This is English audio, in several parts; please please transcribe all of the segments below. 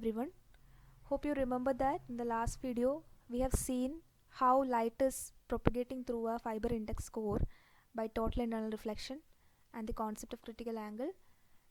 everyone. Hope you remember that in the last video we have seen how light is propagating through a fiber index core by total internal reflection and the concept of critical angle,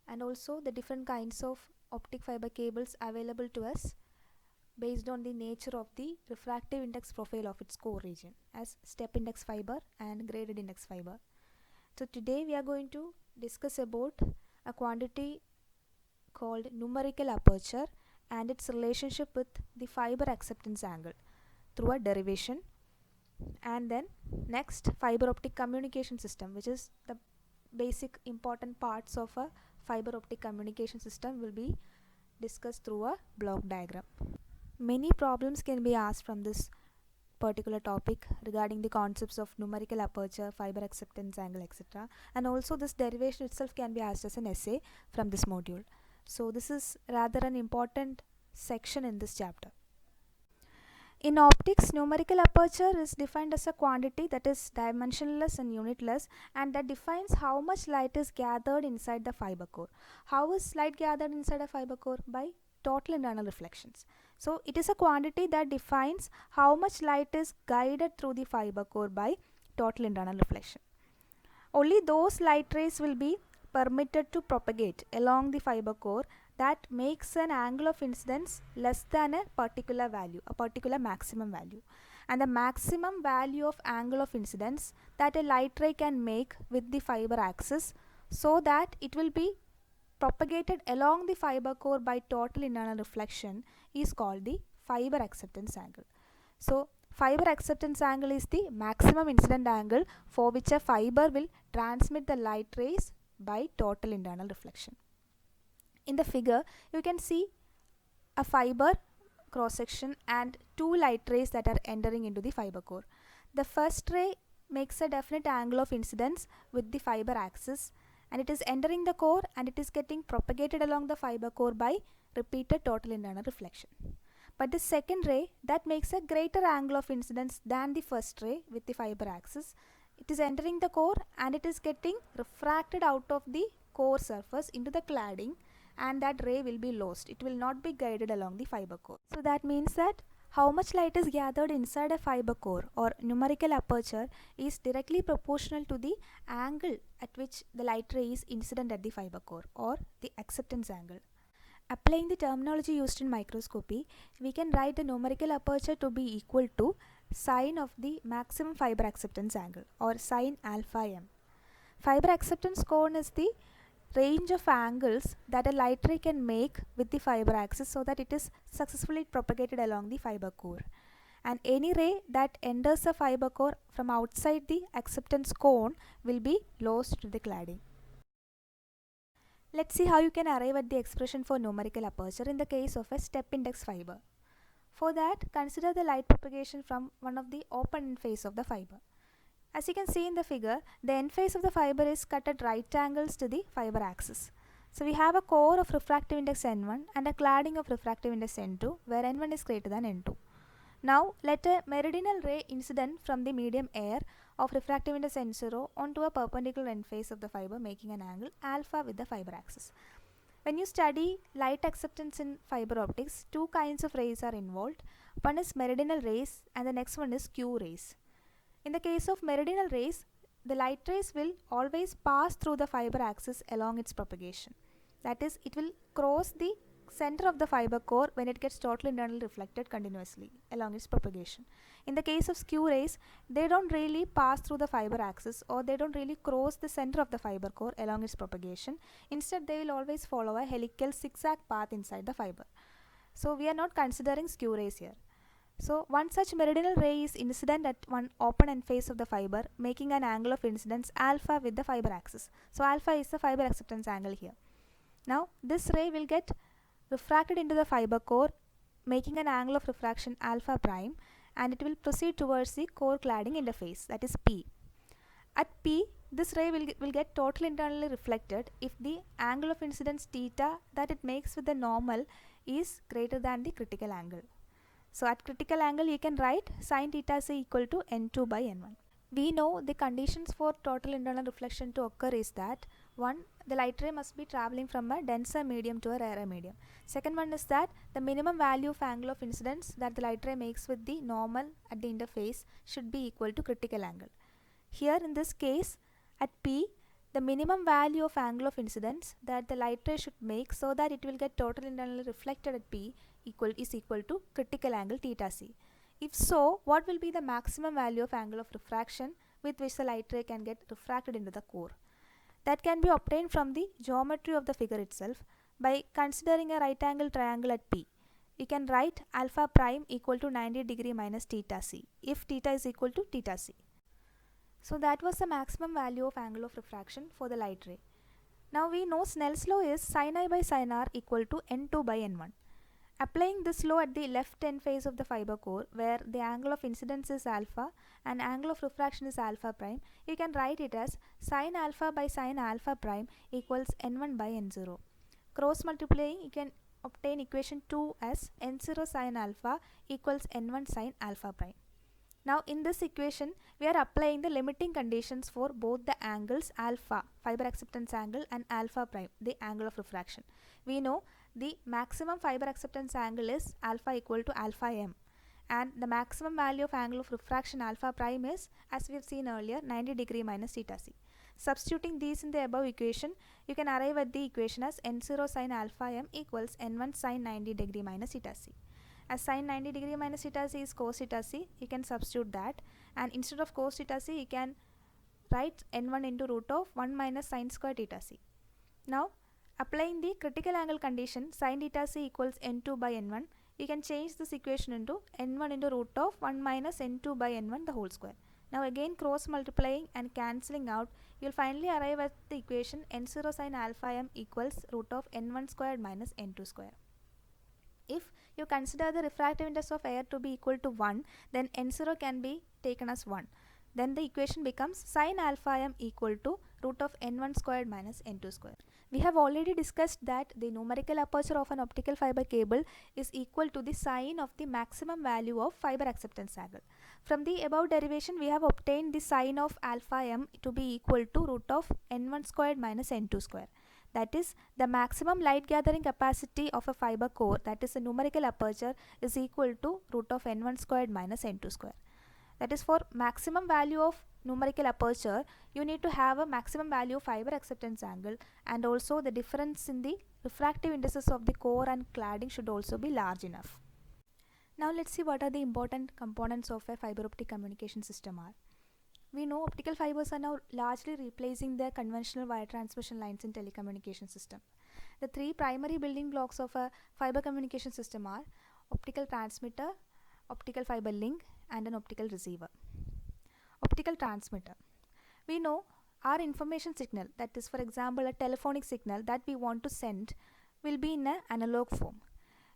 and also the different kinds of optic fiber cables available to us based on the nature of the refractive index profile of its core region as step index fiber and graded index fiber. So today we are going to discuss about a quantity called numerical aperture and its relationship with the fiber acceptance angle through a derivation, and then next fiber optic communication system, which is the basic important parts of a fiber optic communication system, will be discussed through a block diagram. Many problems can be asked from this particular topic regarding the concepts of numerical aperture, fiber acceptance angle, etc. And also this derivation itself can be asked as an essay from this module. So this is rather an important section in this chapter. In optics, numerical aperture is defined as a quantity that is dimensionless and unitless, and that defines how much light is gathered inside the fiber core. How is light gathered inside a fiber core? By total internal reflections. So it is a quantity that defines how much light is guided through the fiber core by total internal reflection. Only those light rays will be permitted to propagate along the fiber core that makes an angle of incidence less than a particular value, a particular maximum value. And the maximum value of angle of incidence that a light ray can make with the fiber axis so that it will be propagated along the fiber core by total internal reflection is called the fiber acceptance angle. So fiber acceptance angle is the maximum incident angle for which a fiber will transmit the light rays by total internal reflection. In the figure, you can see a fiber cross section and two light rays that are entering into the fiber core. The first ray makes a definite angle of incidence with the fiber axis, and it is entering the core and it is getting propagated along the fiber core by repeated total internal reflection. But the second ray that makes a greater angle of incidence than the first ray with the fiber axis, it is entering the core and it is getting refracted out of the core surface into the cladding, and that ray will be lost. It will not be guided along the fiber core. So that means that how much light is gathered inside a fiber core or numerical aperture is directly proportional to the angle at which the light ray is incident at the fiber core, or the acceptance angle. Applying the terminology used in microscopy, we can write the numerical aperture to be equal to sine of the maximum fiber acceptance angle, or sine alpha m. Fiber acceptance cone is the range of angles that a light ray can make with the fiber axis so that it is successfully propagated along the fiber core. And any ray that enters the fiber core from outside the acceptance cone will be lost to the cladding. Let's see how you can arrive at the expression for numerical aperture in the case of a step index fiber. For that, consider the light propagation from one of the open end face of the fiber. As you can see in the figure, the end face of the fiber is cut at right angles to the fiber axis. So we have a core of refractive index n1 and a cladding of refractive index n2, where n1 is greater than n2. Now let a meridional ray incident from the medium air of refractive index n0 onto a perpendicular end face of the fiber, making an angle alpha with the fiber axis. When you study light acceptance in fiber optics, two kinds of rays are involved. One is meridional rays and the next one is Q rays. In the case of meridional rays, the light rays will always pass through the fiber axis along its propagation. That is, it will cross the center of the fiber core when it gets totally internally reflected continuously along its propagation. In the case of skew rays, they don't really pass through the fiber axis, or they don't really cross the center of the fiber core along its propagation. Instead, they will always follow a helical zigzag path inside the fiber. So we are not considering skew rays here. So one such meridional ray is incident at one open end face of the fiber, making an angle of incidence alpha with the fiber axis. So alpha is the fiber acceptance angle here. Now this ray will get refracted into the fiber core, making an angle of refraction alpha prime, and it will proceed towards the core cladding interface, that is P. At P, this ray will get totally internally reflected if the angle of incidence theta that it makes with the normal is greater than the critical angle. So at critical angle, you can write sine theta is equal to n2 by n1. We know the conditions for total internal reflection to occur is that One, the light ray must be traveling from a denser medium to a rarer medium. Second one is that the minimum value of angle of incidence that the light ray makes with the normal at the interface should be equal to critical angle. Here in this case, at P, the minimum value of angle of incidence that the light ray should make so that it will get totally internally reflected at P is equal to critical angle theta c. If so, what will be the maximum value of angle of refraction with which the light ray can get refracted into the core? That can be obtained from the geometry of the figure itself by considering a right angle triangle at P. You can write alpha prime equal to 90 degree minus theta c if theta is equal to theta c. So that was the maximum value of angle of refraction for the light ray. Now we know Snell's law is sin I by sin r equal to n2 by n1. Applying this law at the left end face of the fiber core, where the angle of incidence is alpha and angle of refraction is alpha prime, you can write it as sin alpha by sin alpha prime equals n1 by n0. Cross multiplying, you can obtain equation 2 as n0 sin alpha equals n1 sin alpha prime. Now in this equation, we are applying the limiting conditions for both the angles alpha, fiber acceptance angle, and alpha prime, the angle of refraction. We know the maximum fiber acceptance angle is alpha equal to alpha m, and the maximum value of angle of refraction alpha prime is, as we have seen earlier, 90 degree minus theta c. Substituting these in the above equation, you can arrive at the equation as n0 sin alpha m equals n1 sin 90 degree minus theta c. As sin 90 degree minus theta c is cos theta c, you can substitute that, and instead of cos theta c, you can write n1 into root of 1 minus sin square theta c. Now, applying the critical angle condition sin theta c equals n2 by n1, you can change this equation into n1 into root of 1 minus n2 by n1 the whole square. Now again cross multiplying and cancelling out, you will finally arrive at the equation n0 sin alpha m equals root of n1 squared minus n2 square. If you consider the refractive index of air to be equal to 1, then n0 can be taken as 1. Then the equation becomes sin alpha m equal to root of n1 squared minus n2 square. We have already discussed that the numerical aperture of an optical fiber cable is equal to the sine of the maximum value of fiber acceptance angle. From the above derivation, we have obtained the sine of alpha m to be equal to root of n1 squared minus n2 square. That is, the maximum light gathering capacity of a fiber core, that is the numerical aperture, is equal to root of n1 squared minus n2 square. That is, for maximum value of numerical aperture, you need to have a maximum value of fiber acceptance angle, and also the difference in the refractive indices of the core and cladding should also be large enough. Now let's see what are the important components of a fiber optic communication system are. We know optical fibers are now largely replacing their conventional wire transmission lines in telecommunication system. The three primary building blocks of a fiber communication system are optical transmitter, optical fiber link, and an optical receiver. Optical transmitter. We know our information signal, that is for example a telephonic signal that we want to send, will be in an analog form.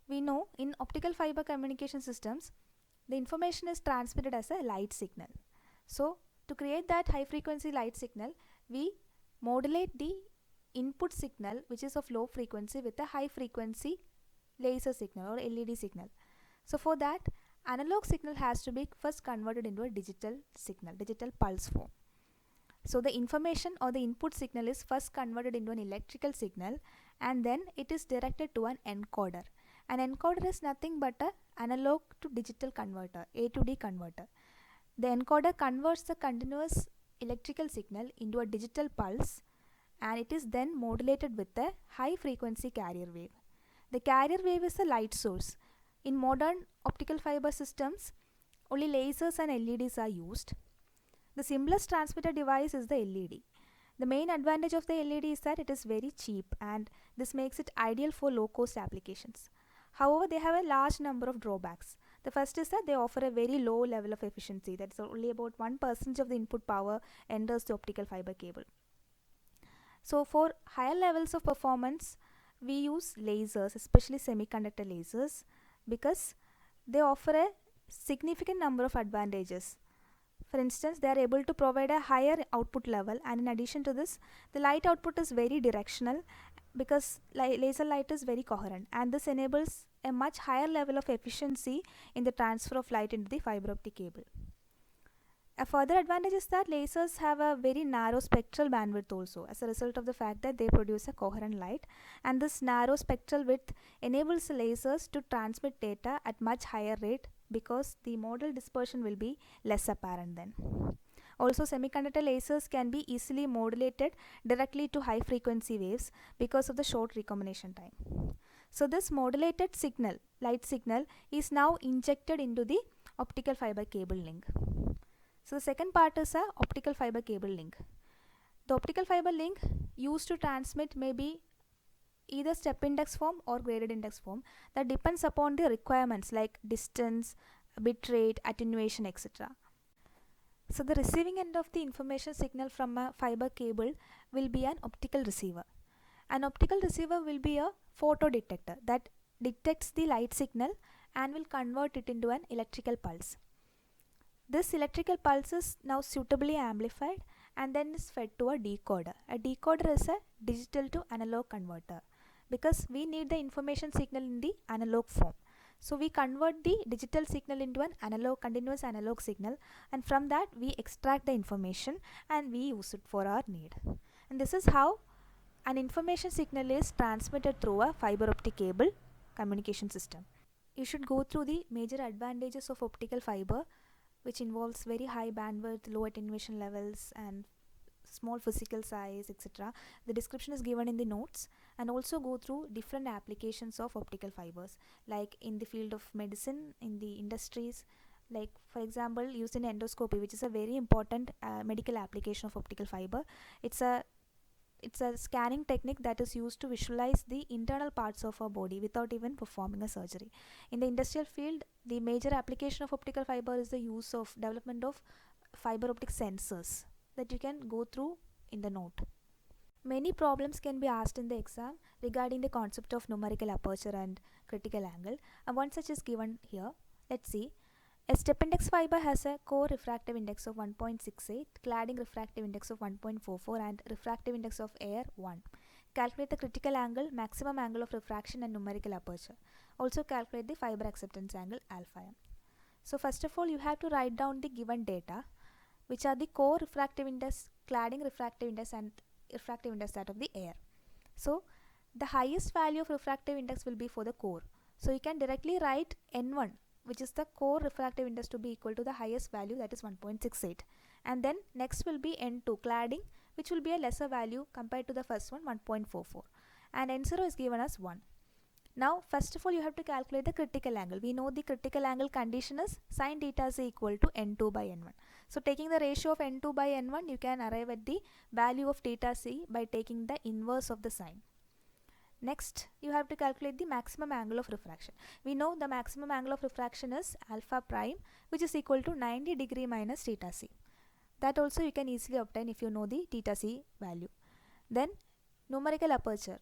We know in optical fiber communication systems, the information is transmitted as a light signal. So to create that high frequency light signal, we modulate the input signal, which is of low frequency, with a high frequency laser signal or LED signal. So for that, analog signal has to be first converted into a digital signal, digital pulse form. So the information or the input signal is first converted into an electrical signal, and then it is directed to an encoder. An encoder is nothing but an analog to digital converter, A to D converter. The encoder converts the continuous electrical signal into a digital pulse, and it is then modulated with a high frequency carrier wave. The carrier wave is a light source. In modern optical fiber systems, only lasers and LEDs are used. The simplest transmitter device is the LED. The main advantage of the LED is that it is very cheap, and this makes it ideal for low-cost applications. However, they have a large number of drawbacks. The first is that they offer a very low level of efficiency, that is only about 1% of the input power enters the optical fiber cable. So for higher levels of performance, we use lasers, especially semiconductor lasers, because they offer a significant number of advantages. For instance, they are able to provide a higher output level, and in addition to this, the light output is very directional because laser light is very coherent, and this enables a much higher level of efficiency in the transfer of light into the fiber optic cable. A further advantage is that lasers have a very narrow spectral bandwidth also, as a result of the fact that they produce a coherent light, and this narrow spectral width enables the lasers to transmit data at much higher rate because the modal dispersion will be less apparent then. Also, semiconductor lasers can be easily modulated directly to high frequency waves because of the short recombination time. So this modulated signal, light signal, is now injected into the optical fiber cable link. So the second part is a optical fiber cable link. The optical fiber link used to transmit may be either step index form or graded index form. That depends upon the requirements like distance, bit rate, attenuation, etc. So the receiving end of the information signal from a fiber cable will be an optical receiver. An optical receiver will be a photodetector that detects the light signal and will convert it into an electrical pulse. This electrical pulse is now suitably amplified and then is fed to a decoder. A decoder is a digital to analog converter because we need the information signal in the analog form. So we convert the digital signal into an continuous analog signal, and from that we extract the information and we use it for our need. And this is how an information signal is transmitted through a fiber optic cable communication system. You should go through the major advantages of optical fiber, which involves very high bandwidth, low attenuation levels, and small physical size, etc. The description is given in the notes, and also go through different applications of optical fibers, like in the field of medicine, in the industries, like for example used in endoscopy, which is a very important medical application of optical fiber. It's a scanning technique that is used to visualize the internal parts of our body without even performing a surgery. In the industrial field, the major application of optical fiber is the use of development of fiber optic sensors that you can go through in the note. Many problems can be asked in the exam regarding the concept of numerical aperture and critical angle, and one such is given here. Let's see. A step index fiber has a core refractive index of 1.68, cladding refractive index of 1.44, and refractive index of air 1. Calculate the critical angle, maximum angle of refraction, and numerical aperture. Also calculate the fiber acceptance angle alpha m. So first of all, you have to write down the given data, which are the core refractive index, cladding refractive index, and refractive index that of the air. So the highest value of refractive index will be for the core. So you can directly write n1, which is the core refractive index, to be equal to the highest value, that is 1.68, and then next will be n2, cladding, which will be a lesser value compared to the first one, 1.44, and n0 is given as 1. Now first of all, you have to calculate the critical angle. We know the critical angle condition is sin theta is equal to n2 by n1. So taking the ratio of n2 by n1, you can arrive at the value of theta c by taking the inverse of the sine. Next, you have to calculate the maximum angle of refraction. We know the maximum angle of refraction is alpha prime, which is equal to 90 degree minus theta c. That also you can easily obtain if you know the theta c value. Then numerical aperture.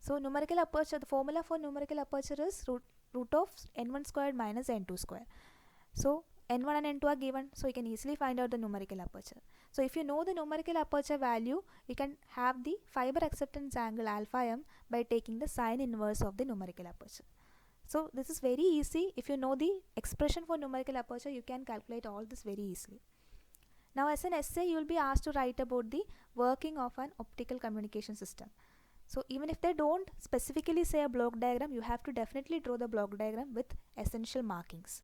So numerical aperture, the formula for numerical aperture is root of n1 squared minus n2 squared. So n1 and n2 are given, so you can easily find out the numerical aperture. So if you know the numerical aperture value, you can have the fiber acceptance angle alpha m by taking the sine inverse of the numerical aperture. So this is very easy. If you know the expression for numerical aperture, you can calculate all this very easily. Now as an essay, you will be asked to write about the working of an optical communication system. So even if they don't specifically say a block diagram, you have to definitely draw the block diagram with essential markings.